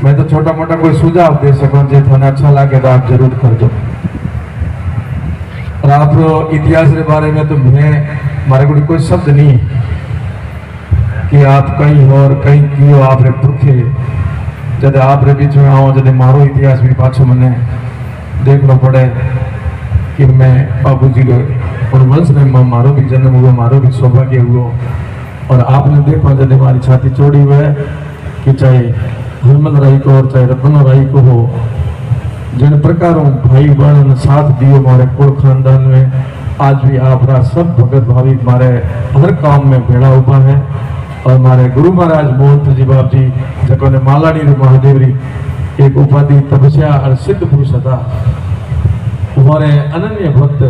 मैं तो छोटा मोटा कोई सुझाव दे सकूं जो थाने अच्छा लगे तो आप जरूर कर दो। और आप इतिहास के बारे में तो मैं मारे को कोई शब्द नहीं कि आप कहीं और कहीं क्यों आप रे पुरखे जब आप रे बीच में आओ जब मारो इतिहास भी पाछो मैंने देखना पड़े कि मैं बाबूजी रो और वंश में मारो भी जन्म हुआ, मारो भी सौभाग्य हुआ। और आपने देखा जब हमारी छाती चौड़ी हुई है कि चाहे हरमल राई को और चाहे रतन राई को हो, जिन प्रकारों भाई बहन साथ दियो हमारे कुल खानदान में, आज भी आप सब भगत भावी हमारे हर काम में भेड़ा हुआ है। और हमारे गुरु महाराज मोहन जी बाप जी जको ने मालानी महादेव री एक उपाधि तपस्या और सिद्ध पुरुष था, हमारे अनन्य भक्त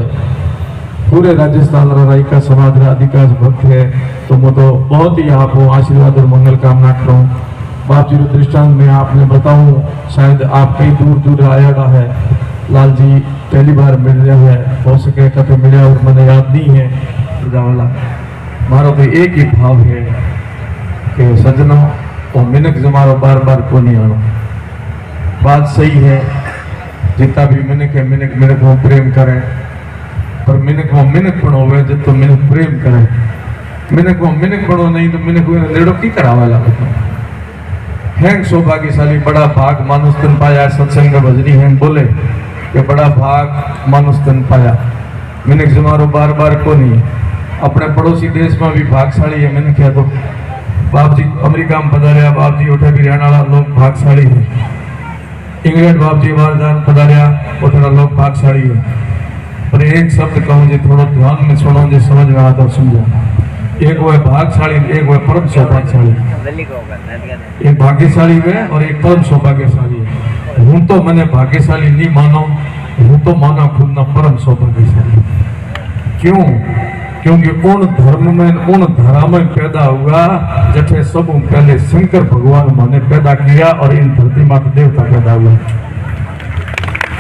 पूरे राजस्थान राई का समाज का अधिकांश भक्त है। तो मैं तो बहुत ही आपको आशीर्वाद और मंगल कामना करूँ। बाप जी दृष्टांत में आपने बताऊं, शायद आप कई दूर दूर आया है, लाल जी पहली बार मिल रहे हैं, हो सके कभी मिले और मैंने याद नहीं है वाला। मारो तो एक ही भाव है कि सजनों और मिनक जमारो बार बार को नहीं आना। बात सही है, जितना भी मिनक है मिनक मिनक वो प्रेम करे, पर मिनक वो मिनक पण होवे जब तो मिनक प्रेम करे। मिनक वो मिनक पड़ो नहीं तो मिनक नेड़ो की करावेला हैंग सौभाग्यशाली बड़ा भाग मानुष तन पाया। सत्संग भजनी हैंग बोले कि बड़ा भाग मानुष तन पाया। मिनक जमारो बार बार को नहीं, अपने पड़ोसी देश में भी भागशाली है। मैंने कहा तो बाप जी अमेरिका में पधारिया, बाप जी उठे भी रहने वाला लोग भागशाली है। इंग्लैंड बाप जी बार जान पधारिया, उठना लोग भागशाली है। पर एक शब्द कहूँ जो थोड़ा ध्यान में सुनो जो समझ में आता समझो, एक वो है भागशाली, एक वो है परम सौभाग्यशाली। एक भाग्यशाली है और एक परम सौभाग्यशाली है। हूँ तो मैंने भाग्यशाली नहीं मानो, हूँ तो माना खुद ना परम सौभाग्यशाली। क्यों? क्योंकि उन धर्म में उन धरा में पैदा हुआ जैसे सब पहले शंकर भगवान माने पैदा किया और इन धरती माता देवता पैदा हुआ।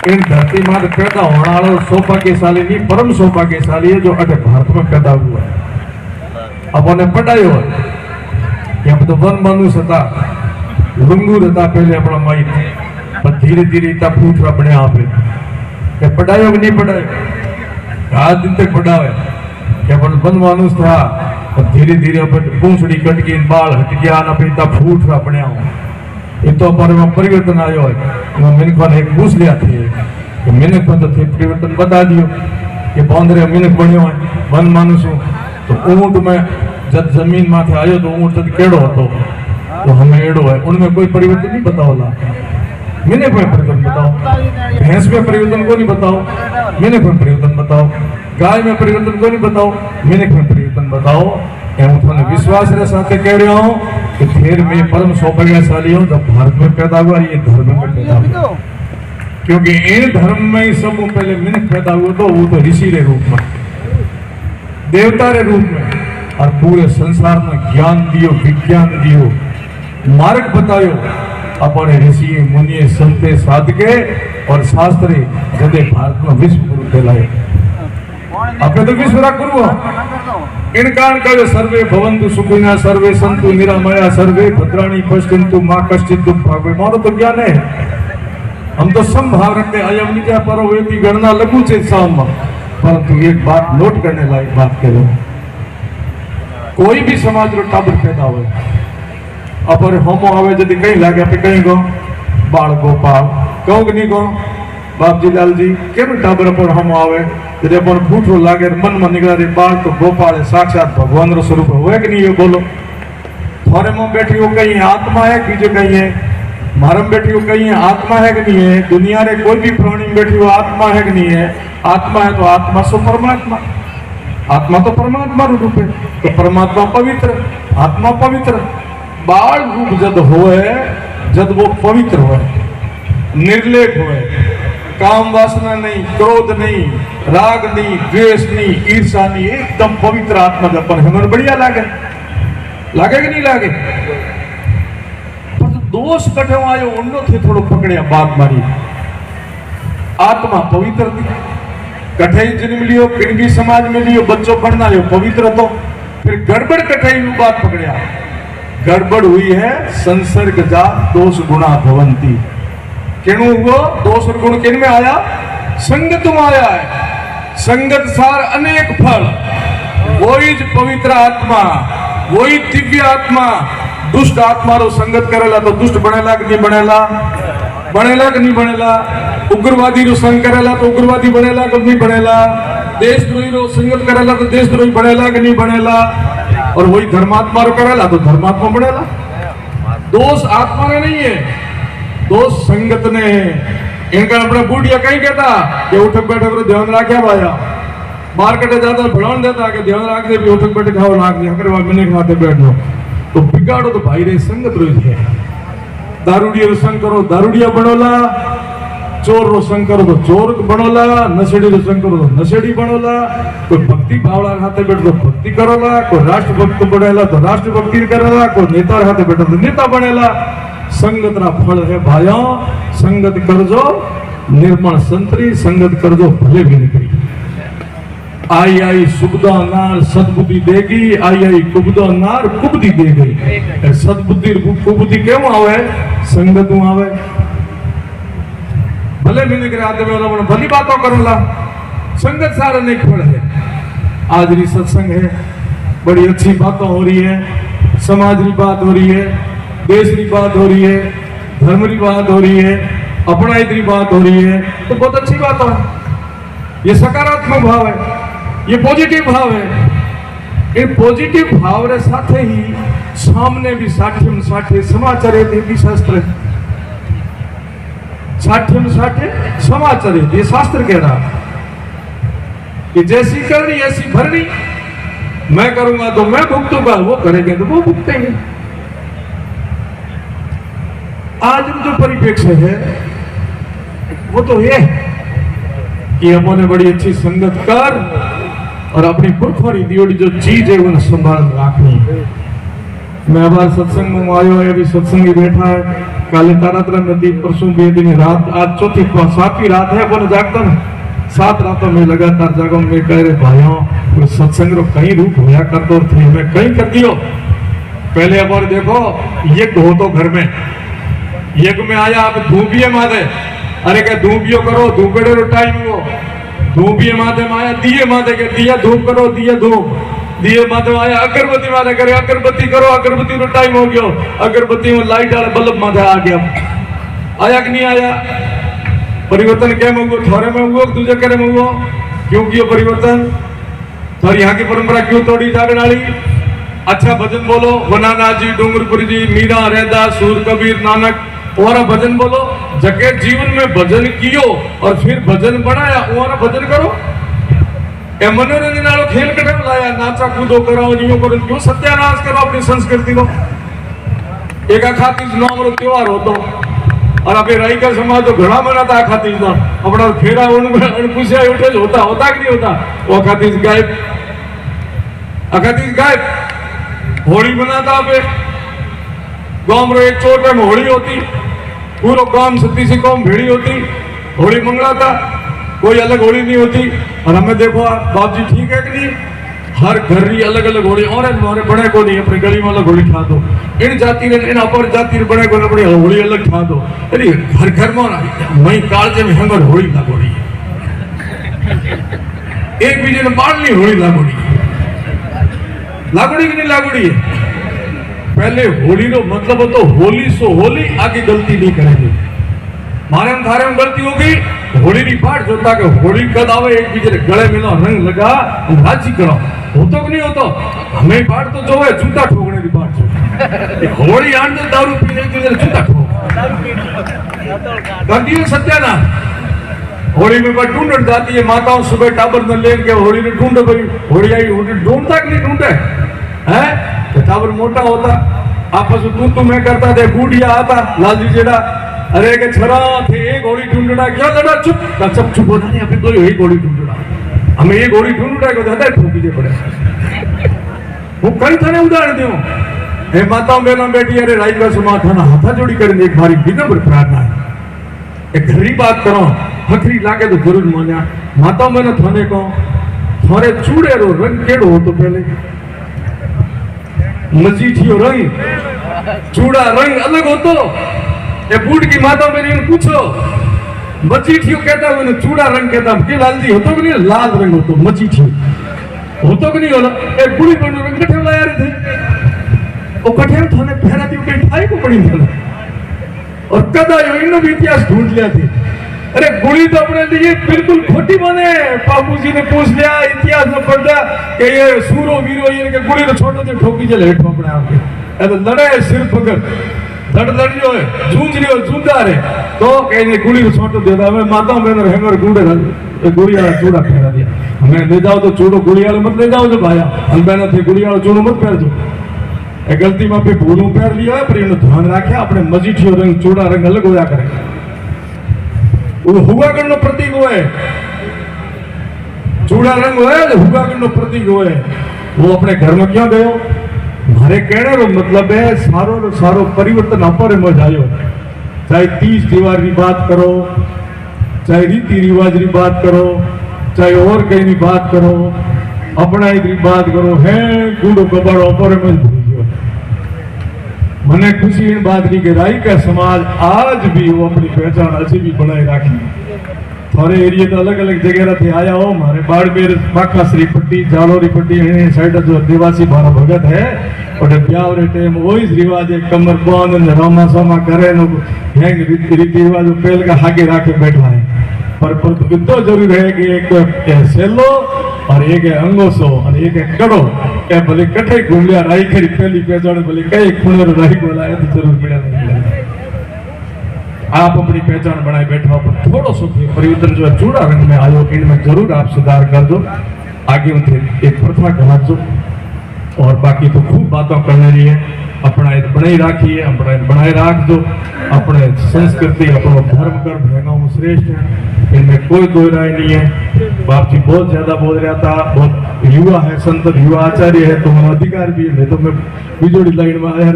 इन धरती माता पैदा होने वाला सौभाग्यशाली नहीं, परम सौभाग्यशाली है जो अटे भारत में पैदा हुआ। अपने पढ़ायो यहाँ तो वन मनुष्य था, लुंगूर था पहले अपना माई, पर धीरे धीरे इतना फूटरा बने आप पढ़ायो कि नहीं पढ़ायो, आज दिन तक पढ़ावे क्या वन मनुष्य था, और धीरे धीरे पूंछड़ी कट गई, बाल हट गया ना, फिर इतना फूटरा बने ये तो पर परिवर्तन आयो है। मिनक ने एक पूछ लिया थे मिनक तो थे परिवर्तन बता दियो कि बौंदरे मिनक बनो है वन मनुष्य। तो ऊंट में जब जमीन माथे आयो तो ऊंट जब केड़ो होतो तो हमें एड़ो है, उनमें कोई परिवर्तन नहीं बताओला। मैंने कोई परिवर्तन बताओ, भैंस में परिवर्तन को नहीं बताओ, मैंने कोई परिवर्तन बताओ, गाय में परिवर्तन को नहीं बताओ, मैंने कोई परिवर्तन बताओ। मैं विश्वास के साथ कह रहा हूँ कि फिर मैं परम सौभाग्यशाली हूँ जब भारत में पैदा हुआ, ये धर्म में पैदा हुआ। क्योंकि इन धर्म में ही सब पहले मिनक पैदा हुआ तो वो तो ऋषि के रूप में, देवता के रूप में, और पूरे संसार में ज्ञान दियो, विज्ञान दियो, मार्ग बतायो अपने ऋषि मुनि संते साधके और शास्त्री जदे भारत में विश्व गुरु कहलाए। अपने तो विश्व गुरु इन कारण कहे सर्वे भवन्तु सुखिनः सर्वे सन्तु निरामया सर्वे भद्राणि पश्यन्तु मां कश्चित् दुःखं भागे। मानो तो ज्ञान है, हम तो संभाव रखते अयम निजा परो वेति गणना लगू छे साम। परंतु एक बात नोट करने लायक बात करो, कोई भी समाज रो टाबर पैदा हो अपर होमो आवे यदि कहीं लागे पे कहीं गो बाल गोपाल कहूं कि नहीं कहूं बाप जी लाल जी केम टाबर पर होमो आवे यदि अपन फूटो लागे मन में निकला रे बाल तो गोपाल साक्षात भगवान रो स्वरूप होए कि नहीं है? बोलो थोड़े में बैठी हो कहीं आत्मा है बीजे कहीं है, मारम बैठी हो कहीं आत्मा है कि नहीं है? दुनिया रे कोई भी प्राणी में बैठी हो आत्मा है कि नहीं है? आत्मा है तो आत्मा सो परमात्मा, आत्मा तो परमात्मा रूप है, तो परमात्मा पवित्र, आत्मा पवित्र। बाल रूप जब होए, जब वो पवित्र होए, निर्लेप होए, काम वासना नहीं, क्रोध नहीं, राग नहीं, द्वेष नहीं, ईर्षा नहीं, एकदम पवित्र आत्मा जब हमें बढ़िया लागे, लागे कि नहीं लागे? पर दोष कठे आयो उन्नो थे थोड़ो पकड़िया बात मारी। आत्मा पवित्र थी, कठे जन्म लियो, पिंडी समाज में लियो, बच्चों पढ़ना लियो पवित्र तो, फिर गड़बड़ कठे बात पकड़िया गड़बड़ हुई है, संसर्ग जा दोष गुणा भवंती। किणु हुआ दोष और गुण किन में आया? संगत में आया है। संगत सार अनेक फल, वही पवित्र आत्मा, वही दिव्य आत्मा। दुष्ट आत्मा रो संगत करेला तो दुष्ट बनेला कि नहीं बनेला? बनेला कि नहीं बनेला? उग्रवादी रो संग करेला तो उग्रवादी बनेला कि नहीं बनेला? देशद्रोही रो संगत करेला तो देशद्रोही बनेला कि नहीं बनेला? और वही धर्मात्मा रो करेला तो धर्मात्मा बनेला। दोष आत्मा ने नहीं है, दोष संगत ने है। इनका अपना बूढ़िया कहीं कहता कि उठक बैठक रो ध्यान रखा भाया, मार्केट जाता भड़ान देता कि ध्यान रख दे भी उठक बैठक खाओ लाग दे, अगर मैंने खाते बैठो तो बिगाड़ो तो भाई रे संगत रो है। दारूडिया रो संग करो दारूडिया बनोला, चोर रो संग करो तो चोर बनोला, नशेड़ी रो संग करो तो नशेड़ी बनोला। कोई भक्ति भावला हाथे बैठ तो भक्ति करोला, कोई राष्ट्रभक्त बनेला तो राष्ट्रभक्ति करेला, कोई नेता हाथे बैठो तो नेता बनेला। संगत ना फल है भाइयों, संगत करजो निर्मल संतरी, संगत करजो भले भी निकली। आई आई सुबदा नार सदबुद्धि देगी, आई आई कुबदा नार कुबदी दे गई। सदबुद्धि कुबदी क्यों आवे? संगत में आवे। भले भी निकले आते में भली बातों करोला, संगत सारा नहीं फल है। आज री सत्संग है, बड़ी अच्छी बातें हो रही है, समाज की बात हो रही है, देश की बात हो रही है, धर्म की बात हो रही है, अपना की बात हो रही है, तो बहुत अच्छी बात है। ये सकारात्मक भाव है, ये पॉजिटिव भाव है। इन पॉजिटिव भाव रे साथे ही सामने भी साठे में साठे समाचार है भी शास्त्र, साठे में साठे समाचार है। ये शास्त्र कह रहा कि जैसी करनी ऐसी भरनी, मैं करूंगा तो मैं भुगतूंगा, वो करेंगे तो वो भुगतेंगे। आज जो परिप्रेक्ष्य है वो तो ये कि हमने बड़ी अच्छी संगत कर और अपनी पुरखोरी दियोड़ी जो चीज है उन्हें संभाल रखनी। मैं अब सत्संग में आयो है, अभी सत्संग ही बैठा है। काले तारातरा नदी परसों भी दिन रात, आज चौथी 7वीं रात है। अपन जागता ना 7 रातों में लगातार जागो। मैं कह रहे भाइयों कोई सत्संग रो कहीं रूप होया कर दो थे, मैं कहीं कर दियो। पहले अब और देखो यज्ञ हो तो घर में, यज्ञ में आया आप धूपिये माते, अरे क्या धूपियो करो, धूपेड़े रो टाइम वो धूपिये माते में आया, दिए माते के दिया धूप करो, दिया धूप, दिए माते में आया अगरबत्ती माते करे, अगरबत्ती करो, अगरबत्ती रो टाइम हो गयो, अगरबत्ती में लाइट वाला बल्ब माते आ गया। आया कि नहीं आया? परिवर्तन क्या में हुआ? थोड़े में हुआ, दूसरे करे में हुआ? क्यों किया परिवर्तन? थोड़ी यहाँ की परंपरा क्यों तोड़ी जागरण वाली? अच्छा भजन बोलो, वनाना जी, डूंगरपुरी जी, मीरा, रैदास, सूर, कबीर, नानक और भजन बोलो। जगे जीवन में भजन कियो और फिर भजन बनाया, और भजन करो। ए मनोरंजन वालों खेल कटे लाया, नाचा कूदो कराओ, जियो करो, क्यों सत्यानाश करो अपनी संस्कृति को? एक खातिर नाम रो त्योहार हो तो, और अभी राई का समाज तो घड़ा मनाता खातिर ना अपना फेरा पूछा उठे होता होता कि नहीं होता? वो खातिर गायब, अखातिर गायब। होली मनाता पे गांव रो एक चोट में होली होती, पूरा गांव सती सी कौम भेड़ी होती, होली मंगलाता, कोई अलग होली नहीं होती। और हमें देखो बाप जी ठीक है कि नहीं, हर घर की अलग अलग होली, और हमारे बड़े को नहीं अपनी गली में अलग होली ठा दो, इन जाति ने इन अपर जाति बड़े को अपनी होली अलग ठा दो। अरे घर घर में मई कालजे में हंगर होली लागोड़ी, एक बीजे ने बाढ़ होली लागोड़ी, लागोड़ी की नहीं लागोड़ी है। पहले होली रो मतलब तो होली सो होली, आगे गलती नहीं करेंगे। मारे हम थारे में गलती होगी, होली की पाठ जोता के होली कद आवे, एक बीजे गले मिलो, रंग लगा, राजी करो, होतो कि नहीं होतो? हमें पाठ तो जो है जूता ठोकने की पाठ जो होली आन तो दारू पीने की जूता ठोक कर दियो सत्यानाश। होली में बस ढूंढ जाती है माताओं, सुबह टाबर न लेके होली ने ढूंढो भाई, होली आई, होली ढूंढता कि नहीं ढूंढे है? टावर मोटा होता, आपस में तू मैं करता थे, बूढ़िया आता लालजी जेड़ा, अरे के छरा थे एक घोड़ी ढूंढना, क्या लड़ा? चुप सब चुप हो जाने, अभी तो यही घोड़ी ढूंढना, हमें ये घोड़ी ढूंढना को दादा ठोकी दे पड़े। वो कई थाने उदाहरण दो, हे माताओं बहनों बेटी, अरे राई का समाज थाना हाथा जोड़ी करेंगे, एक बारी विनम्र प्रार्थना है, एक घरी बात करो, हथरी लागे तो जरूर मान्या। माताओं बहनों थाने को थोड़े चूड़े रो रंग केड़ो हो तो पहले मजीठियो रंग चूड़ा रंग अलग हो तो ये बूढ़ की माता मेरी ने पूछो मजीठियो कहता है चूड़ा रंग कहता कि लाल जी हो तो नहीं लाल रंग हो तो मजीठियो हो तो नहीं होला ए बूढ़ी बनो रंग कठे ला यार थे ओ कठे थाने पहरा दी कहीं ठाई को पड़ी था और कदा यो इनो भी इतिहास ढूंढ लिया थी अरे गुड़ी तो अपने लिए बिल्कुल खोटी बने बाबूजी ने पूछ लिया इतिहास में पढ़ लिया कि ये सूरो वीरो ये के गुड़ी तो छोटो से ठोकी चले हेठ अपने आप के ए तो लड़े सिर पकड़ लड़ लड़ियो है जूझ रियो जूझा रे तो कहने गुड़ी तो छोटो देता मैं माता बहन हेंगर गुड़े गुड़ी वाला चूड़ा फेरा दिया हमें ले जाओ तो चूड़ो गुड़ी वाला मत ले जाओ जो भाया हम बहन थे गुड़ी वाला चूड़ो मत फेर जो ए गलती में पे भूलू फेर लिया है पर इन्हें ध्यान रखे अपने मजीठियो रंग चूड़ा रंग अलग होया करे वो हुआगण नो प्रतीक होए चूड़ा रंग होए जो हुआगण नो प्रतीक होए वो अपने घर में क्यों गयो मारे कहने रो मतलब है सारो परिवर्तन अपर में जायो चाहे 30 दीवार की बात करो चाहे रीति रिवाज की बात करो चाहे और कहीं की बात करो अपना इधर बात करो है कूड़ो कबाड़ो अपर में मने खुशी इन बात की कि राई का समाज आज भी वो अपनी पहचान अभी भी बनाए राखी थोड़े एरिया तो अलग अलग जगह थे आया हो हमारे बाड़मेर बाका श्रीपट्टी जालोरी पट्टी साइड जो आदिवासी बारा भगत है और ब्याह रे टाइम वही रिवाज है कमर बांध रामा सामा करे हैंग रीति रिवाज पहल का आगे राखे बैठा है पर इतना जरूर है कि एक सेलो और एक है अंगोसो और एक है कड़ो क्या भले कठे घूम लिया राई खरी पहली पहचान भले कई खूने राई बोला तो जरूर मिला आप अपनी पहचान बनाए बैठा हो पर थोड़ा सो परिवर्तन जो है चूड़ा रंग में आयो इनमें जरूर आप सुधार कर दो आगे उनसे एक प्रथा कहा दो और बाकी तो खूब बातों करने रही है अपना बनाई राखिए अपना बनाए राख दो अपने संस्कृति अपना धर्म कर भेगाओं श्रेष्ठ है इनमें कोई दो राय नहीं है बाप जी बहुत ज्यादा बोल रहा था बहुत युवा है संत युवा आचार्य है तो हम अधिकार भी है तो मैं बिजोड़ी लाइन में आया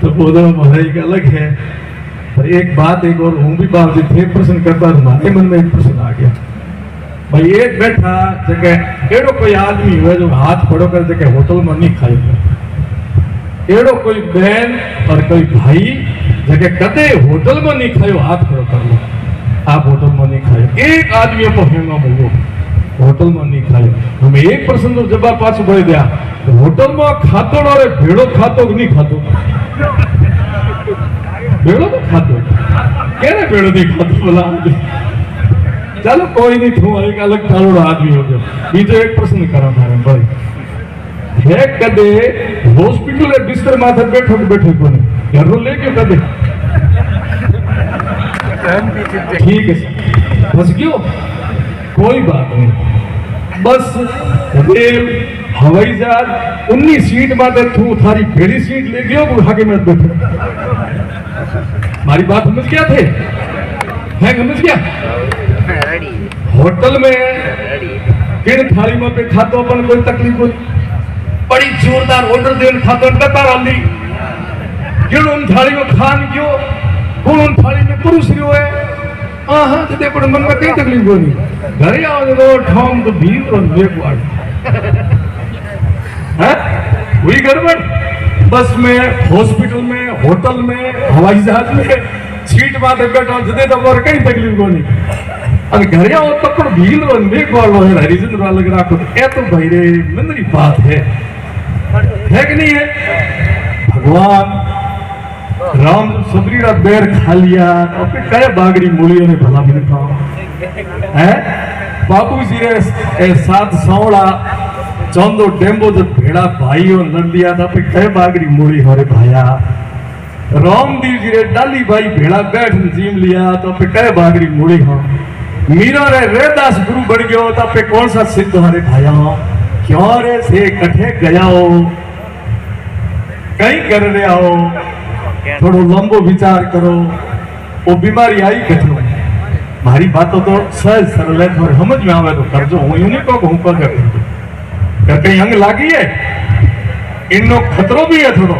तो बोधन भलाई का अलग है पर एक बात एक और हूँ भी बाप जी थे प्रश्न करता हमारे मन में एक प्रश्न आ गया भाई एक बैठा जगह एड़ो कोई आदमी हुआ जो हाथ पड़ो कर जगह होटल में नहीं खाई एड़ो कोई बहन और कोई भाई जगह कदे होटल में नहीं खायो हाथ खड़ो कर लो आप होटल में नहीं खायो एक आदमी को हेंगा बोलो होटल में नहीं खायो हमें एक प्रश्न तो जवाब पास बोल दिया होटल में खातो रे भेड़ो खातो नहीं खातो भेड़ो तो खातो कहने भेड़ो नहीं खातो बोला चलो कोई नहीं तू एक अलग तारो आदमी हो गयो बीजो एक प्रश्न करा थारे भाई है कदे हॉस्पिटल रे बिस्तर माथे बैठो कोने घर रो ले क्यों कदे ठीक है सर बस क्यों कोई बात नहीं बस रेल हवाई जहाज 19 सीट माथे तू थारी भेड़ी सीट ले गयो आगे मत बैठो हमारी बात समझ क्या थे है समझ क्या होटल में किन थाली में पे खातो अपन कोई तकलीफ हो बड़ी जोरदार ऑर्डर देन खातो कतार आंदी किन उन थाली में खान क्यों कौन उन थाली में पुरुष रियो है हां तो दे पर मन में कई तकलीफ होनी घरे आओ तो ठाम तो भीड़ और बेकवाड़ है वही गड़बड़ बस में हॉस्पिटल में होटल में हवाई जहाज में सीट माथे बैठो जदे तो और कई तकलीफ होनी अब घरे आओ तो पर भीड़ और बेकवाड़ है रीजन वाला लग रहा है तो भाई रे मंदरी बात है कि नहीं है भगवान राम सबरी रा बैर खा लिया और फिर कहे बागरी मूलियों ने भला भी खाओ है बाबू जी रे साथ सौड़ा चौंदो डेम्बो जो भेड़ा भाई और लड़ लिया था फिर कहे बागरी मूली हरे भाया रामदेव जी रे डाली भाई भेड़ा बैठ जीम लिया तो फिर कहे बागरी मूली हाँ मीरा रे रेदास गुरु बढ़ गया था पे कौन सा सिद्ध हरे भाया क्यों रे से कठे गया हो कहीं कर रहे हो थोड़ो लंबो विचार करो वो बीमारी आई कठो मारी बातों तो सहज सरल है थोड़े समझ में आवे तो कर जो हूं यूं को हूं पर कर कहीं अंग लागी है इनो खतरो भी है थोड़ो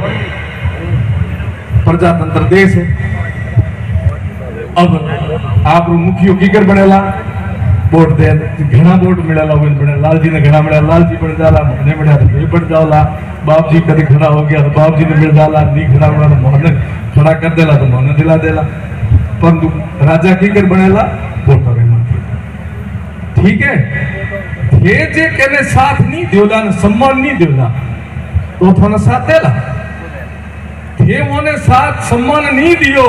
प्रजातंत्र देश है अब आप मुखियो कीकर बनेला वोट दे घना वोट मिला बने लालजी ने घना मिला लालजी बन जाला मैंने मिला तो ये बन जाओला बाप जी कभी खड़ा हो गया तो बाप जी ने मिल जाला नहीं खड़ा हुआ तो मोहन खड़ा कर देला तो मोहन दिला देला परंतु राजा की कर बनेला वोटर ठीक है ये जे कहने साथ नहीं देला ने सम्मान नहीं देला तो थाने साथ देला ये मोने साथ सम्मान नहीं दियो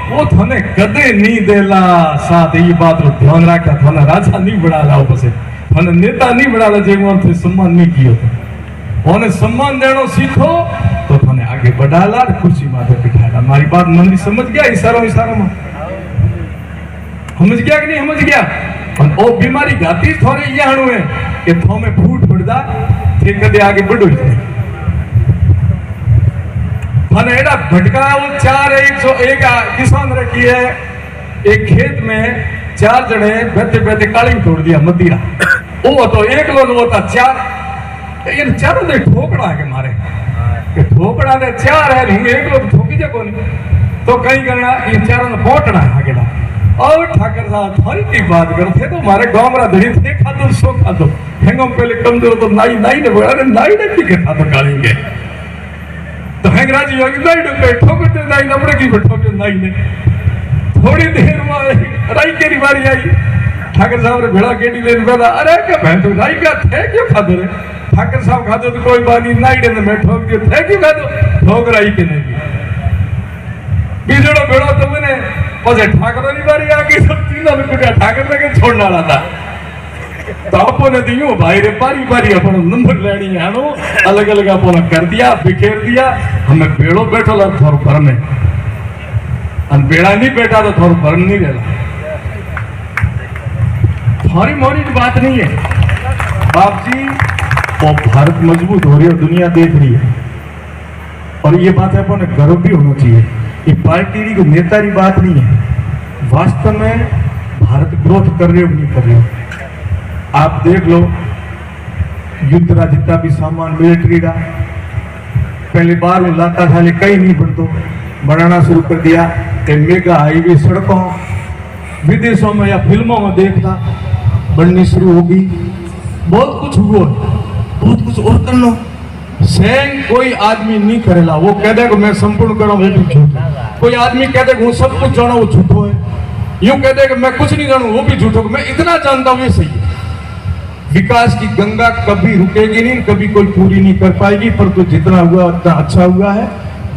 वो थाने कदे नहीं देला साथ ये बात रो ध्यान रखा थाने राजा नहीं बढ़ाला ऊपर थाने नेता नहीं बढ़ाला जे मोन थे सम्मान नहीं कियो ओने सम्मान देनो सीखो तो थाने आगे बढ़ाला और कुर्सी माथे बिठाला मारी बात मंदी समझ गया इशारा में समझ गया कि नहीं समझ गया और ओ बीमारी घाती थोड़े ये हणु है कि थोमे फूट पड़दा थे कदे आगे बढ़ो ही थाने एडा भटकाया वो 101 किसान रखी है एक खेत में 4 जने बैठे काली तोड़ दिया मदीरा वो तो एक लोग होता 4 ये चारों ने ठोकड़ा के मारे के ठोकड़ा ने 4 है नहीं एक लोग ठोकी जे कोनी तो कहीं करना ये चारों ने पोटना आगे ना और ठाकर साहब थोड़ी की बात करते तो मारे गांव में धड़ी थे खादो सो खादो हेंगम पहले कमजोर तो नाई ने बोला अरे नाई ने की खाता तो कालेंगे तो हेंगरा जी योगी नाई ने ठोकते नाई नपड़े की ठोके नाई ने थोड़ी देर में राई के बारी आई ठाकर साहब ने भेड़ा केटी लेने बैठा अरे क्या बहन तो नाई का थे क्यों खादो रे ठाकर साहब खादो तो कोई बात नहीं नाई ने मैं ठोक दियो थे क्यों खादो ठोक राई के नहीं बीजड़ो भेड़ो तो मैंने पछे ठाकरो नी बारी आ गई सब तीनों ने कुटिया ठाकर ने के छोड़ने वाला था तो अपने दियो भाई रे बारी अपन नंबर लेनी आनो अलग अलग अपन कर दिया बिखेर दिया हमें बेड़ो बैठो ला थोर भर में अन बेड़ा नहीं बैठा तो थोर भर नहीं रहला थोड़ी मोरी की बात नहीं है बाप जी वो भारत मजबूत हो रही है दुनिया देख रही है और ये बात है अपन गर्व भी होना चाहिए ये पार्टी की नेता की बात नहीं है वास्तव में भारत ग्रोथ कर रहे हो नहीं कर रहे हो आप देख लो युद्ध का जितना भी सामान मिलिट्री का पहले बार में लाता था लेकिन कहीं नहीं बढ़तो बढ़ाना शुरू कर दिया कि मेगा हाईवे सड़कों विदेशों में या फिल्मों में देखना बढ़नी शुरू होगी बहुत कुछ हुआ बहुत कुछ और कर लो सैन कोई आदमी नहीं करेला वो कह दे मैं संपूर्ण करूं वो झूठ कोई आदमी कह दे वो सब कुछ जाना वो झूठो है यूं कह दे कि मैं कुछ नहीं जानूं वो भी झूठो मैं इतना जानता हूं ये सही है विकास की गंगा कभी रुकेगी नहीं कभी कोई पूरी नहीं कर पाएगी पर तो जितना हुआ उतना अच्छा हुआ है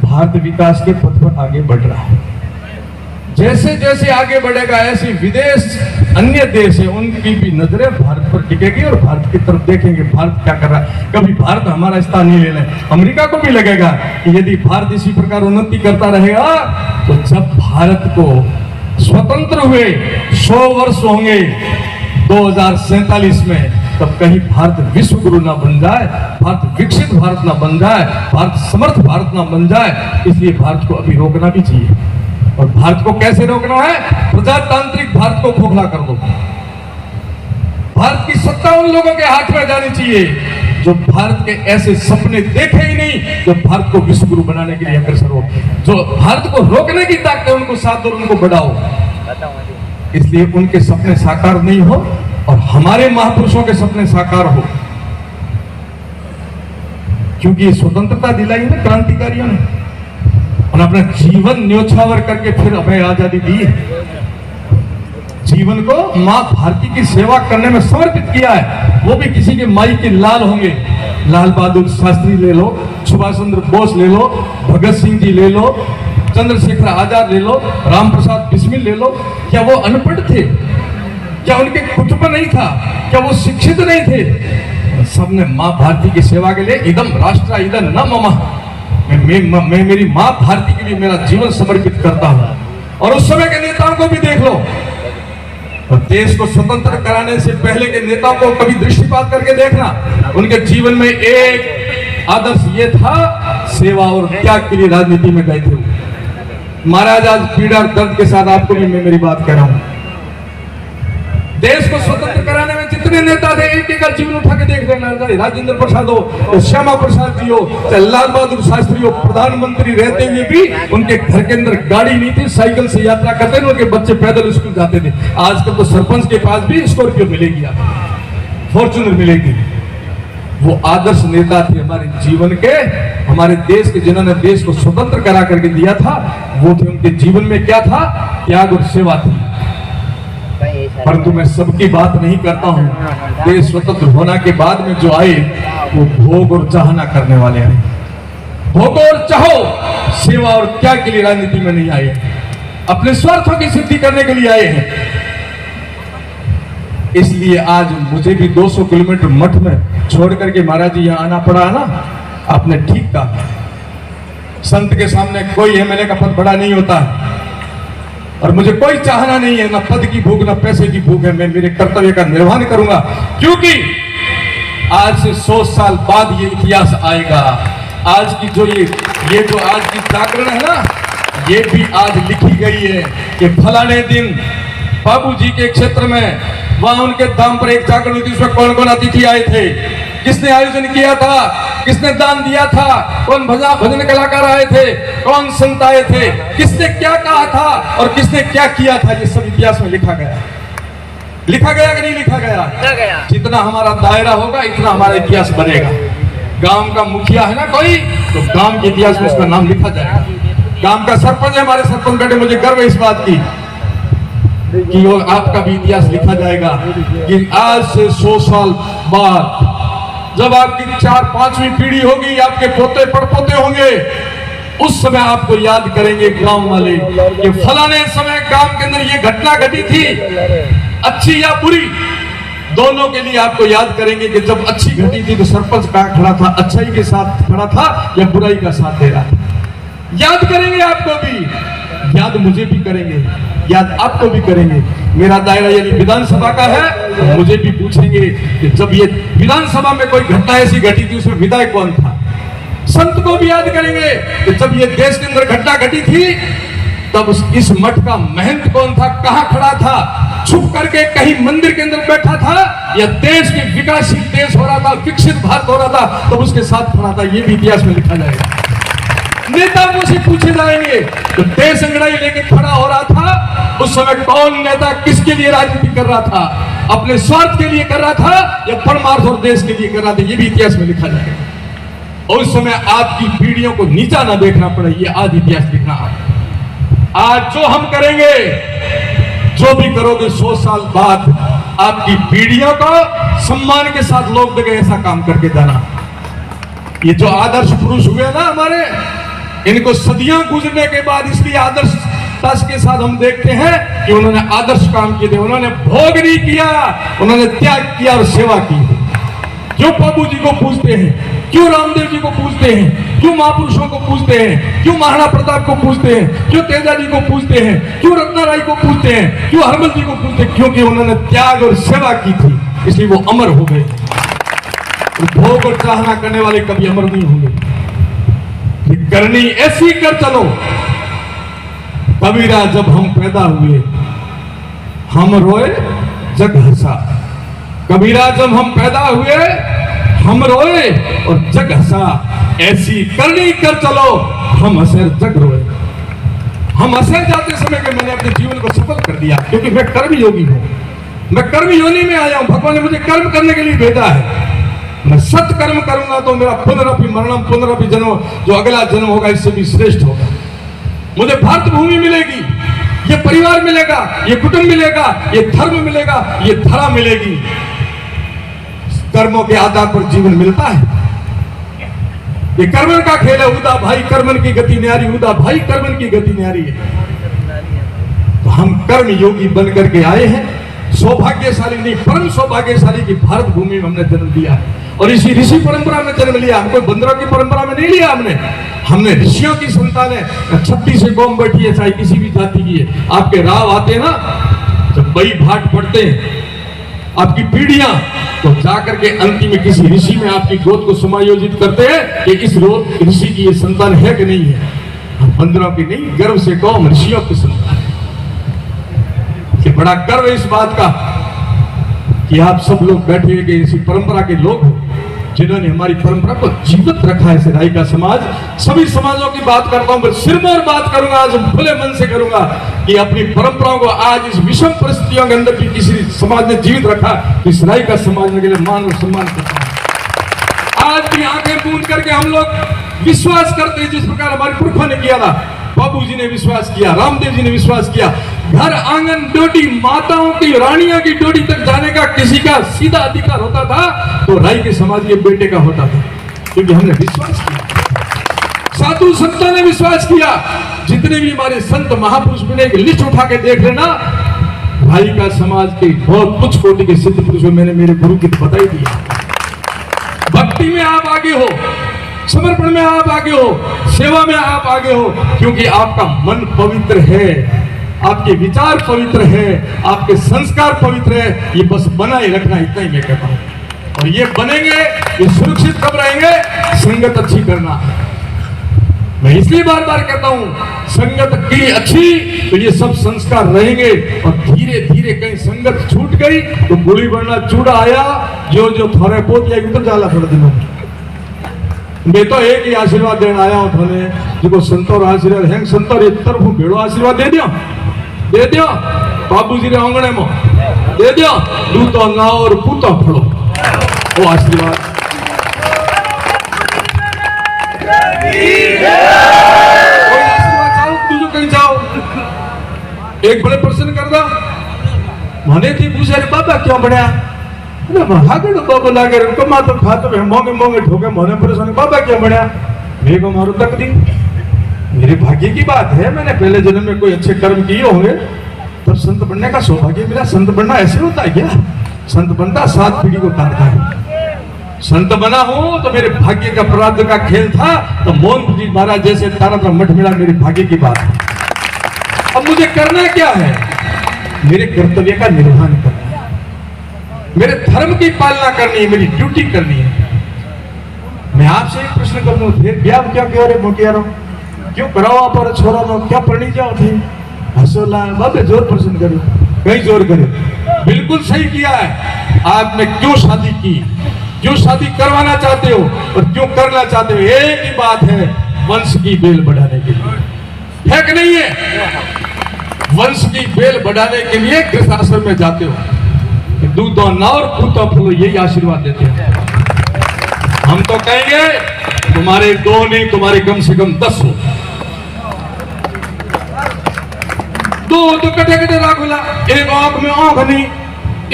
भारत विकास के पथ पर आगे बढ़ रहा है जैसे जैसे आगे बढ़ेगा ऐसे विदेश अन्य देश है उनकी भी नजरें भारत पर टिकेगी और भारत की तरफ देखेंगे भारत क्या कर रहा है कभी भारत हमारा स्थान नहीं ले लें अमेरिका को भी लगेगा कि यदि भारत इसी प्रकार उन्नति करता रहेगा तो जब भारत को स्वतंत्र हुए 100 वर्ष होंगे 2047 में तब कहीं भारत विश्व गुरु ना बन जाए भारत विकसित भारत ना बन जाए भारत समर्थ भारत ना बन जाए इसलिए भारत को अभी रोकना भी चाहिए और भारत को कैसे रोकना है प्रजातांत्रिक भारत को खोखला कर दो भारत की सत्ता उन लोगों के हाथ में जानी चाहिए जो भारत के ऐसे सपने देखे ही नहीं जो भारत को विश्व गुरु बनाने के लिए अग्रसर हो जो भारत को रोकने की ताकत है उनको साथ और उनको बढ़ाओ इसलिए उनके सपने साकार नहीं हो और हमारे महापुरुषों के सपने साकार हो क्योंकि ये स्वतंत्रता दिलाई है ना क्रांतिकारियों ने और अपना जीवन न्योछावर करके फिर हमें आजादी दी है जीवन को मां भारती की सेवा करने में समर्पित किया है वो भी किसी के माई के लाल होंगे लाल बहादुर शास्त्री ले लो सुभाष चंद्र बोस ले लो भगत सिंह जी ले लो चंद्रशेखर आजाद ले लो राम प्रसाद बिस्मिल ले लो क्या वो अनपढ़ थे क्या उनके कुटुंब नहीं था क्या वो शिक्षित नहीं थे सबने मां भारती की सेवा के लिए इदम राष्ट्र इदम न ममा मैं मेरी मां भारती के लिए मेरा जीवन समर्पित करता हूं और उस समय के नेताओं को भी देख लो और देश को स्वतंत्र कराने से पहले के नेताओं को कभी दृष्टिपात करके देखना उनके जीवन में एक आदर्श ये था सेवा और त्याग के लिए राजनीति में गए थे महाराज आज पीड़ा और दर्द के साथ आपको भी मैं मेरी बात कह रहा हूं देश को स्वतंत्र कराने में जितने जितने नेता थे एक एक जीवन उठा के देख लेना, राजेंद्र प्रसाद हो, श्यामा प्रसाद जी हो, चाहे लाल बहादुर शास्त्री हो, प्रधानमंत्री रहते हुए भी उनके घर के अंदर गाड़ी नहीं थी, साइकिल से यात्रा करते थे, उनके बच्चे पैदल स्कूल जाते थे। आजकल तो सरपंच के पास भी स्कॉर्पियो मिलेगी, आपको फॉर्च्यूनर मिलेगी। वो आदर्श नेता थे हमारे जीवन के, हमारे देश के, जिन्होंने देश को स्वतंत्र करा करके दिया था। वो थे, उनके जीवन में क्या था? त्याग और सेवा थी। परंतु मैं सबकी बात नहीं करता हूं। देश स्वतंत्र होने के बाद में जो आए वो भोग और चाहना करने वाले आए। भोगो और चाहो, सेवा और त्याग के लिए राजनीति में नहीं आए, अपने स्वार्थों की सिद्धि करने के लिए आए हैं। इसलिए आज मुझे भी 200 किलोमीटर मठ में छोड़ करके महाराज जी यहाँ आना पड़ा ना। आपने ठीक कहा, संत के सामने कोई एमएलए का पद बड़ा नहीं होता है, और मुझे कोई चाहना नहीं है, ना पद की भूख ना पैसे की भूख है। मैं मेरे कर्तव्य का निर्वहन करूंगा, क्योंकि आज से 100 साल बाद ये इतिहास आएगा। आज की जो ये जो आज की जागरण है ना, ये भी आज लिखी गई है कि फलाने दिन बाबू जी के क्षेत्र में वहां उनके दाम पर एक जागरण हुई थी, उसमें कौन कौन अतिथि आए थे, किसने आयोजन किया था, किसने दान दिया था, कौन भजन कलाकार आए थे, कौन संत आए थे, किसने क्या कहा था और किसने क्या किया था। ये सब इतिहास में लिखा गया। लिखा गया कि नहीं लिखा गया? जितना हमारा दायरा होगा इतना हमारा इतिहास बनेगा। गांव का मुखिया है ना कोई, तो गांव के इतिहास में उसका नाम लिखा जाएगा। गांव का सरपंच है, हमारे सरपंच बेटे, मुझे गर्व है इस बात की कि वो आपका भी इतिहास लिखा जाएगा कि आज से 100 साल बाद जब आपकी 4-5वीं पीढ़ी होगी, आपके पोते पड़पोते होंगे, उस समय आपको याद करेंगे गांव वाले कि फलाने समय गांव के अंदर ये घटना घटी थी, अच्छी या बुरी, दोनों के लिए आपको याद करेंगे कि जब अच्छी घटी थी तो सरपंच कहाँ खड़ा था, अच्छाई के साथ खड़ा था या बुराई का साथ दे रहा था। याद करेंगे, आपको भी याद, मुझे भी करेंगे याद, आपको भी करेंगे। मेरा दायरा यदि विधानसभा का है तो मुझे भी पूछेंगे कि जब ये विधानसभा में कोई घटना ऐसी घटी थी उसमें विधायक कौन था। संत को भी याद करेंगे कि जब ये देश के अंदर घटना घटी थी तब इस मठ का महंत कौन था, कहां खड़ा था, छुप करके कहीं मंदिर के अंदर बैठा था या देश के विकासशील देश हो रहा था, विकसित भारत हो रहा था, तब उसके साथ खड़ा था। ये भी इतिहास में लिखा जाएगा। नेताओं से पूछे जाएंगे तो देश अंगड़ाई लेके खड़ा हो रहा था, उस समय कौन नेता किसके लिए राजनीति कर रहा था, अपने स्वार्थ के लिए कर रहा था या परमार्थ और देश के लिए कर रहा था। ये भी इतिहास में लिखा जाएगा। और उस समय आपकी पीढ़ियों को नीचा ना देखना पड़े, ये आज इतिहास लिखना। आज जो हम करेंगे, जो भी करोगे, 100 साल बाद आपकी पीढ़ियों को सम्मान के साथ लोग देंगे, ऐसा काम करके जाना। ये जो आदर्श पुरुष हुए ना हमारे, इनको सदियां गुजरने के बाद इसलिए आदर्शता के साथ हम देखते हैं कि उन्होंने आदर्श काम किए थे, उन्होंने भोग नहीं किया, उन्होंने त्याग किया और सेवा की। क्यों बाबू जी को पूछते हैं, क्यों रामदेव जी को पूछते हैं, क्यों महापुरुषों को पूछते हैं, क्यों महाराणा प्रताप को पूछते हैं, क्यों तेजा जी को पूछते हैं, क्यों रत्ना राय को पूछते हैं, क्यों हरमल जी को पूछते हैं? क्योंकि उन्होंने त्याग और सेवा की थी, इसलिए वो अमर हो गए। भोग और चाहना करने वाले कभी अमर नहीं होंगे। करनी ऐसी कर चलो। कबीरा जब हम पैदा हुए हम रोए जग हंसा। कबीरा जब हम पैदा हुए हम रोए और जग हंसा। ऐसी करनी कर चलो, हम हंसे जग रोए। हम हंसे जाते समय कि मैंने अपने जीवन को सफल कर दिया, क्योंकि मैं कर्म योगी हूं, मैं कर्म योनि में आया हूं। भगवान ने मुझे कर्म करने के लिए भेजा है। मैं सत्कर्म करूंगा तो मेरा पुनरपि मरणम पुनरपि जन्म, जो अगला जन्म होगा इससे भी श्रेष्ठ होगा। मुझे भारत भूमि मिलेगी, ये परिवार मिलेगा, ये कुटुंब मिलेगा, ये धर्म मिलेगा, ये धरा मिलेगी। कर्मों के आधार पर जीवन मिलता है। ये कर्मन का खेल है। उदा भाई कर्मन की गति न्यारी, उदा भाई कर्मन की गति न्यारी है। तो हम कर्म योगी बन करके आए हैं। सौभाग्यशाली नहीं, परम सौभाग्यशाली की भारत भूमि में हमने जन्म लिया है और इसी ऋषि परंपरा में जन्म लिया। हम कोई बंदरों की परंपरा में नहीं लिया हमने ऋषियों की संतान है। 36 कौम बैठी है, चाहे किसी भी जाति की है। आपके राव आते हैं ना, जब बई भाट पड़ते हैं आपकी पीढ़ियां, तो जाकर के अंतिम में किसी ऋषि में आपकी गोद को समायोजित करते हैं कि इस ऋषि की ये संतान है कि नहीं है। हम बंदरों की नहीं, गर्व से कहो हम ऋषियों की संतान है। बड़ा गर्व है इस बात का कि आप सब लोग बैठे हुए इसी परंपरा के लोग हो जिन्होंने हमारी परंपरा को जीवित रखा है। राई का समाज, सभी समाजों की बात करता हूं, सिरमौर बात करूंगा, आज खुले मन से करूंगा कि अपनी परंपराओं को आज इस विषम परिस्थितियों के अंदर भी किसी समाज ने जीवित रखा, इस राई का समाज के लिए मान और सम्मान करता हूं। आज भी आंखें मूंद करके हम लोग विश्वास करते हैं जिस प्रकार हमारे पुरखों ने किया था, बाबू जी ने विश्वास किया, रामदेव जी ने विश्वास किया। घर आंगन डोडी, माताओं की, रानियों की डोडी तक जाने का किसी का सीधा अधिकार होता था तो राई के समाज के बेटे का होता था, क्योंकि हमने विश्वास किया। साधु संतों ने विश्वास किया। जितने भी हमारे संत महापुरुष मिले, एक लिस्ट उठा के देख लेना, राई का समाज के बहुत कुछ कोटि के सिद्ध पुरुषों, मैंने मेरे गुरु की बताई दी। भक्ति में आप आगे हो, समर्पण में आप आगे हो, सेवा में आप आगे हो, क्योंकि आपका मन पवित्र है, आपके विचार पवित्र है, आपके संस्कार पवित्र है। ये बस बनाए रखना, इतना ही मैं कहता हूं। और ये बनेंगे, ये सुरक्षित कब रहेंगे? संगत अच्छी करना। मैं इसलिए बार बार कहता हूं, संगत की अच्छी तो ये सब संस्कार रहेंगे। और धीरे धीरे कहीं संगत छूट गई तो गुड़ी बढ़ना चूड़ा आया, जो जो थोड़े पोत या उतर जाला थोड़े दिनों में। मैं तो एक ही आशीर्वाद देना आया हूं थोने, जो संतोर आशीर्वाद है, संतोर एक तरफ भेड़ो आशीर्वाद दे दियो बाबूजी ने आंगणे में दे दियो, दूतो नाव और पूतो फड़ो, वो आशीर्वाद। कोई आशीर्वाद चाहो, दूजो कहीं जाओ। एक बड़े प्रश्न कर दो, मने थी पूछे बाबा क्यों बढ़िया बाबा लागे कमा तो खाते मोंगे मोंगे ठोके मोने परेशान, बाबा क्या बढ़िया मेरे को मारो तक दी। मेरे भाग्य की बात है, मैंने पहले जन्म में कोई अच्छे कर्म किए होंगे तब संत बनने का सौभाग्य मिला। संत बनना ऐसे होता है क्या? संत बनता 7 पीढ़ी को काटता है। संत बना हूं तो मेरे भाग्य का प्रारब्ध का खेल था, तो मोहन जी महाराज जैसे तारा का मठ मिला, मेरे भाग्य की बात है। अब मुझे करना क्या है? मेरे कर्तव्य का निर्वहन करना, मेरे धर्म की पालना करनी है, मेरी ड्यूटी करनी है। मैं आपसे एक प्रश्न करूं, फिर ब्याह क्या कह रहे मोटियारो, क्यों कराओ आप और छोरा नो क्या पढ़नी जाओ थी? हसोला बाबे जोर प्रश्न करो, कहीं जोर करे, बिल्कुल सही किया है। आपने क्यों शादी की, क्यों शादी करवाना चाहते हो और क्यों करना चाहते हो? एक ही बात है, वंश की बेल बढ़ाने के लिए है कि नहीं है? वंश की बेल बढ़ाने के लिए गृहस्थ आश्रम में जाते हो, दूध और नाव और पूतो फलो, यही आशीर्वाद देते हैं। हम तो कहेंगे तुम्हारे 2 नहीं, तुम्हारे कम से कम 10 हो। 2 तो कटे कटे राखोला, एक आंख में आंख नहीं,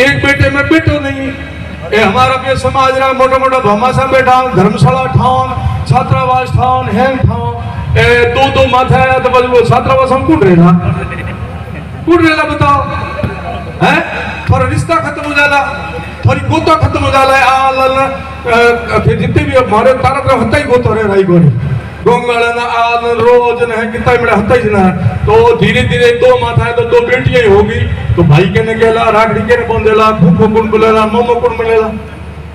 एक बेटे में बेटो नहीं। ये हमारा भी समाज रहा, मोटा मोटा भामाशा बैठा, धर्मशाला ठान, छात्रावास ठान, हैंग ठान, 2 माथा है तो बस वो छात्रावास हम कूट रेला बताओ है? थोड़ा रिश्ता खत्म हो जाला, थोड़ी गोता खत्म हो जाला है। फिर जितने भी हमारे तारा तरफ हत्ता ही गोतो रहे राई गोरी गोंगाला ना आल रोज न है कितना मेरा हत्ता ही ना। तो धीरे धीरे 2 माथा है तो 2 बेटियां ही होगी, तो भाई के ने कहला, राखड़ी के ने बंदेला, फूफो कुण बोलेला, मोमो कुण बोलेला,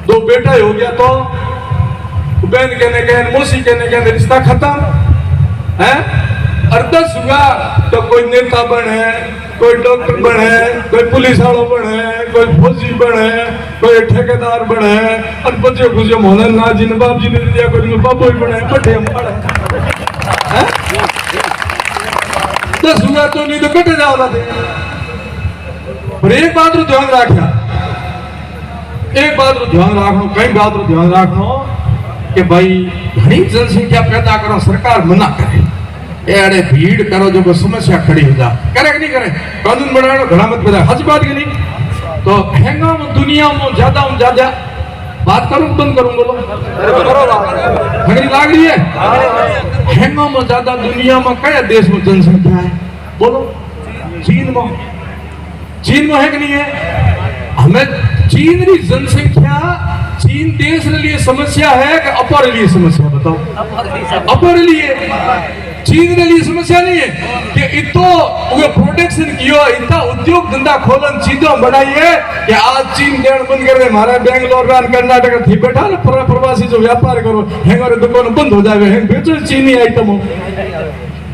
2 बेटा ही हो गया। तो बहन के ने कहन, मौसी के ने कहन, रिश्ता खत्म है। और 10 हुआ तो कोई नेता बने, कोई डॉक्टर बने, कोई पुलिस वालों बने, कोई फौजी बने, कोई ठेकेदार बने, और बच्चे खुशी मोहन ना जी ने बाप जी ने दिया, कोई बाबू ही बने, बड़े हम पढ़े 10 हुआ तो नहीं तो कटे जाओ थे। पर एक बात रो ध्यान रखा, एक बात रो ध्यान रखना, कई बात रो ध्यान रखना कि भाई घनी जनसंख्या पैदा करो, सरकार मना करे, अरे भीड़ करो जो समस्या खड़ी हो जा, करे कि नहीं करे? कानून बनाओ, घड़ा मत बजा, हज बात की नहीं। तो हैंगा में दुनिया में ज्यादा बात करूं बंद करूं, बोलो हंगरी लाग रही है। हैंगा में ज्यादा दुनिया में कया देश में जनसंख्या है? बोलो चीन में है कि नहीं है? हमें चीन की जनसंख्या, चीन देश के लिए समस्या है कि अपर लिए समस्या? बताओ। अपर लिए, चीन के लिए समस्या नहीं है कि इतो वो प्रोटेक्शन कियो, इतना उद्योग धंधा खोलन, चीजों बढ़ाइए कि आज चीन देण बंद कर दे, हमारा बेंगलोर कर्नाटक थी बैठा ना प्रवासी जो व्यापार करो, हमारे दुकान बंद हो जाए, बेचो चीनी आइटम हो।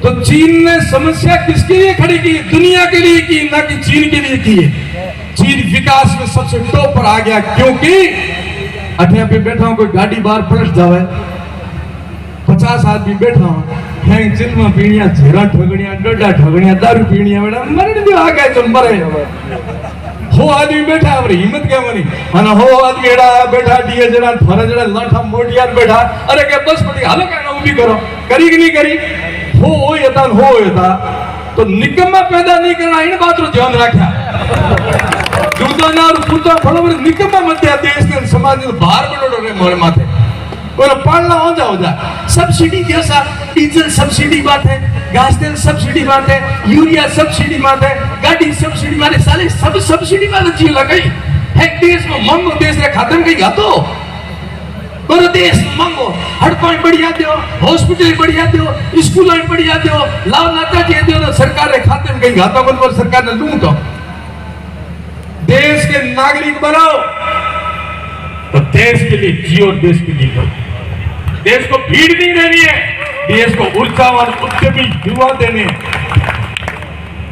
तो चीन ने समस्या किसके लिए खड़ी की? दुनिया के लिए की, ना कि चीन के लिए की है। चीन विकास में सबसे टॉप पर आ गया, क्योंकि अठे पे बैठा हूं, कोई गाड़ी बाहर पलट जावे, 50 आदमी बैठा हूं, हैंग चिल्मा पीणिया, झेरा ठगणिया, डोडा ठगणिया, दारू पीणिया, बेटा मरण दियो आ गए तुम मरे हो आदमी बैठा, अपनी हिम्मत क्या मनी अन हो आदमी एड़ा बैठा डीए जड़ा थारा जड़ा लाठा मोटियार बैठा, अरे के बस पड़ी हालो कहना उभी करो, करी कि नहीं करी, हो यता तो निकम्मा पैदा नहीं करना, इन बात रो ध्यान रखा दूधना और पुता फलो निकम्मा मत देश के समाज के बाहर बड़ो रे मोरे माथे और पालना हो जा सब्सिडी जैसा डीजल सब्सिडी बात है, गैस तेल सब्सिडी बात है, यूरिया सब्सिडी बात है, गाड़ी सब्सिडी मारे साले सब सब्सिडी वाला चीज लगाई है, देश में मंगो देश रे खातम कई गातो पूरे देश मंगो, हड़कों बढ़िया दो, हॉस्पिटल बढ़िया दो, स्कूलों बढ़िया दो, लाभ नाता चाहिए दो, सरकार रे खाते में कहीं घातों को सरकार ने लूट दो, देश के नागरिक बनाओ तो देश के लिए जियो, देश के लिए करो, देश को भीड़ नहीं देनी है, देश को ऊर्जावान उद्यमी युवा देने हैं,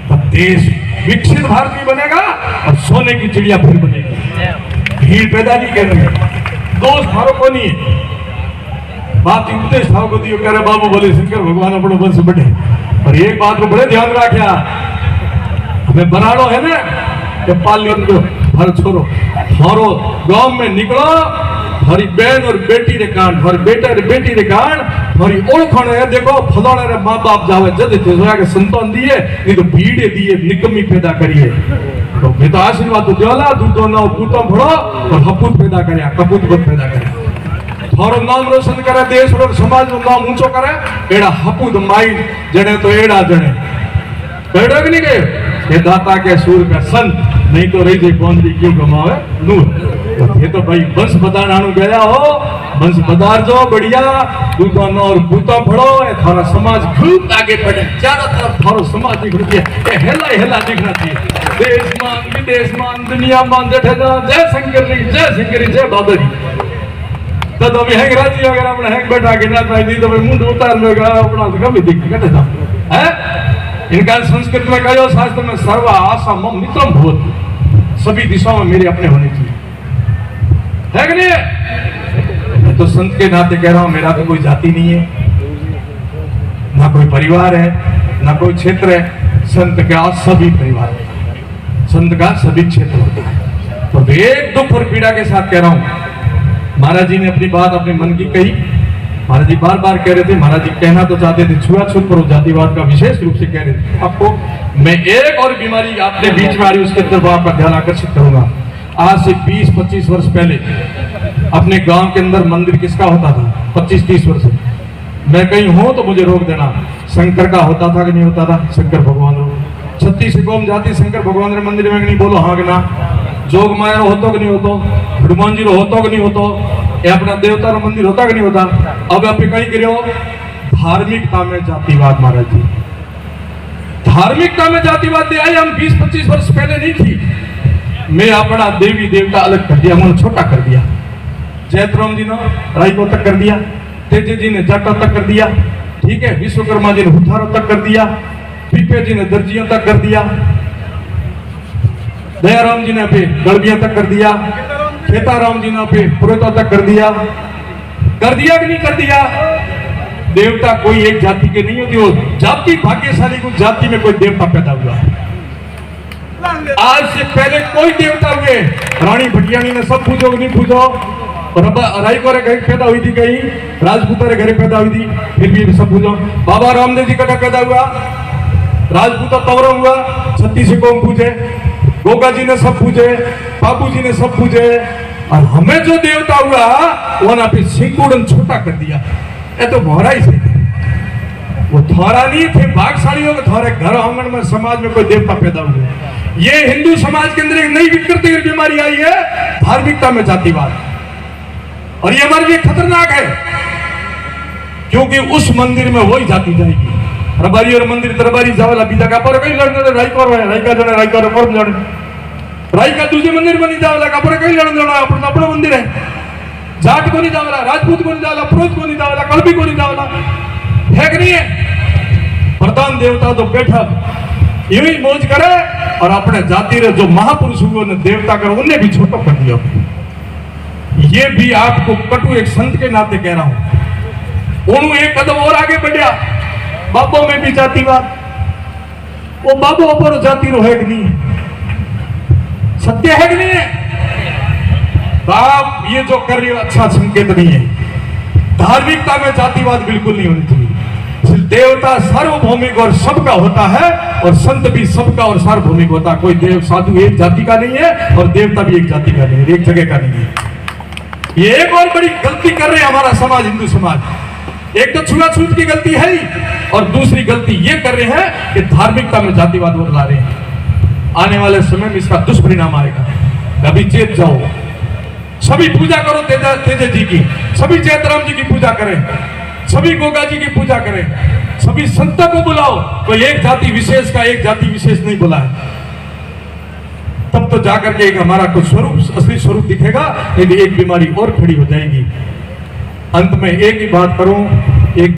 तो देश विकसित भारत भी बनेगा और सोने की चिड़िया फिर बनेगी, भीड़ पैदा नहीं करेंगे, दोस्त हारो को नहीं है, बात उपदेश भाव को दियो, कह रहे बाबू बोले शंकर भगवान अपनो वंश बढ़े, और एक बात को बड़े ध्यान रखा, हमें बनाड़ो है ना कि पालियन को हर छोरो हरो गांव में निकलो, हरी बहन और बेटी रे कान, हर बेटा रे बेटी रे कान, हरी ओळखण है, देखो फलाणे रे मां बाप जावे जद जोया के संतान दिए, नहीं तो भीड़े दिए निकम्मी पैदा करिए, तो मैं तो आशीर्वाद तो देला दूधो ना पूतो भड़ो और हपूत पैदा करया, कपूत बद पैदा करया, थारो नाम रोशन करे, देश और समाज नो नाम ऊंचो करे, एड़ा हपूत माई जणे तो एड़ा जणे कड़ो कि नहीं गए ये दाता के सूर का संत, नहीं तो रही कौन क्यों कमावे नूर, तो ये तो भाई बंश बदानानु गया हो, बंश बदार जो बढ़िया दूधो न और पूतो फड़ो, थारा समाज खूब आगे बढ़े, चारों तरफ थारो समाज दिख रही है, हेला दिखना चाहिए, देश मान विदेश मान दुनिया मान जठे जय शंकर जी जय बाबा जी, तो अभी हैंग राजी अगर अपने हैंग बैठा के ना चाहिए तो मुंड उतार लेगा अपना तो कभी दिख कटे था है, इनका संस्कृत में कहो शास्त्र में सर्व आशा मम मित्रम भूत, सभी दिशाओं में मेरे अपने होने चाहिए, है कि नहीं? मैं तो संत के नाते कह रहा हूं, मेरा तो कोई जाति नहीं है, ना कोई परिवार है, ना कोई क्षेत्र है, संत का सभी परिवार है, संत का सभी क्षेत्र होता है, तो एक दुख और पीड़ा के साथ कह रहा हूं, महाराज जी ने अपनी बात अपने मन की कही, महाराज जी बार बार कह रहे थे, महाराज जी कहना तो चाहते थे छुआछूत पर जातिवाद का विशेष रूप से कह रहे थे, आपको मैं एक और बीमारी आपने बीच में आ रही उसके तरफ आपका ध्यान आकर्षित करूंगा। आज से 20-25 वर्ष पहले अपने गांव के अंदर मंदिर किसका होता था? 25-30 वर्ष मैं कहीं हूं तो मुझे रोक देना, शंकर का होता था कि नहीं होता था? शंकर भगवान 36 कौम जाति शंकर भगवान मंदिर में नहीं बोलो हाँ कि ना, जोग माया होतो कि नहीं होतो, हनुमान जी होतो कि नहीं होतो, ये अपना देवता रो मंदिर होता कि नहीं होता? अब आप कहीं करो धार्मिकता में जातिवाद, महाराज जी धार्मिकता में जातिवाद दे आई, हम 20-25 वर्ष पहले नहीं थी, मैं अपना देवी देवता अलग कर दिया, मैंने छोटा कर दिया, जयतराम जी ने रायको तक कर दिया, तेजे जी ने जाटा तक कर दिया, ठीक है, विश्वकर्मा जी ने हुथारो तक कर दिया, पीपे जी ने दर्जियों तक कर दिया, दयाराम जी ने फिर गड़बिया तक कर दिया, खेताराम जी ने फिर पुरोहितों तक कर दिया कि नहीं कर दिया? देवता कोई एक जाति के नहीं होती, वो जाति भाग्यशाली को जाति में कोई देवता पैदा हुआ। आज से पहले कोई देवता हुए, रानी भटियाणी ने सब पूछो कि नहीं पूछो, रायको रे घर पैदा हुई थी, कहीं राजपूता रे घर पैदा हुई थी, फिर भी सब पूछो। बाबा रामदेव जी का पैदा हुआ, राजपूता तवरो हुआ, 36 कौम पूछे, गोगा जी ने सब पूछे, बाबू जी ने सब पूछे, और हमें जो देवता हुआ वो ना फिर सिंकुड़न छोटा कर दिया। ये तो भौरा ही से वो थोड़ा नहीं थे, भागशालियों के थोड़े घर आंगन में समाज में कोई देवता पैदा हुए। ये हिंदू समाज के अंदर एक नई विकृति की बीमारी आई है, धार्मिकता में जातिवाद, और ये हमारे लिए खतरनाक है, क्योंकि उस मंदिर में वही जाति जाएगी। रबारी और मंदिर दरबारी जावला बीजा का पर कई लड़ने रायको है, रायका जने रायका रे परम जने रायका दूसरे मंदिर में नहीं जावला का पर कई लड़ने जणा अपना अपना मंदिर है, जाट को नहीं जावला, राजपूत को नहीं जावला, पुरोहित को नहीं जावला, कलबी को नहीं जावला, है कि नहीं है? प्रधान देवता तो बैठा यूं ही मौज करे और अपने जाति रे जो महापुरुष हुए ने देवता कर उन्हें भी छोटो कर दिया। ये भी आपको कटु एक संत के नाते कह रहा हूं। उन्होंने एक कदम और आगे बढ़िया, बाबो में भी जातिवाद, वो बाबो पर जाति रो है कि नहीं, सत्य है कि नहीं है? तो आप ये जो कर रही हो अच्छा संकेत नहीं है। धार्मिकता में जातिवाद बिल्कुल नहीं होनी चाहिए। देवता सार्वभौमिक और सबका होता है और संत भी सबका और सार्वभौमिक होता है। कोई देव साधु एक जाति का नहीं है और देवता भी एक जाति का नहीं है, एक जगह का नहीं है। ये एक और बड़ी गलती कर रहे हैं हमारा समाज, हिंदू समाज। एक तो छुआछूत की गलती है ही, और दूसरी गलती ये कर रहे हैं कि धार्मिकता में जातिवाद वो ला रहे हैं। आने वाले समय में इसका दुष्परिणाम आएगा। अभी चेत जाओ, सभी पूजा करो तेजा जी की, सभी जयतराम जी की पूजा करें, सभी गोगा जी की पूजा करें, सभी संतों को बुलाओ। तो एक जाति विशेष का एक जाति विशेष नहीं बुला है, तब तो जाकर के एक हमारा कुछ स्वरूप असली स्वरूप दिखेगा। यदि एक बीमारी और खड़ी हो जाएगी। अंत में एक ही बात करूं,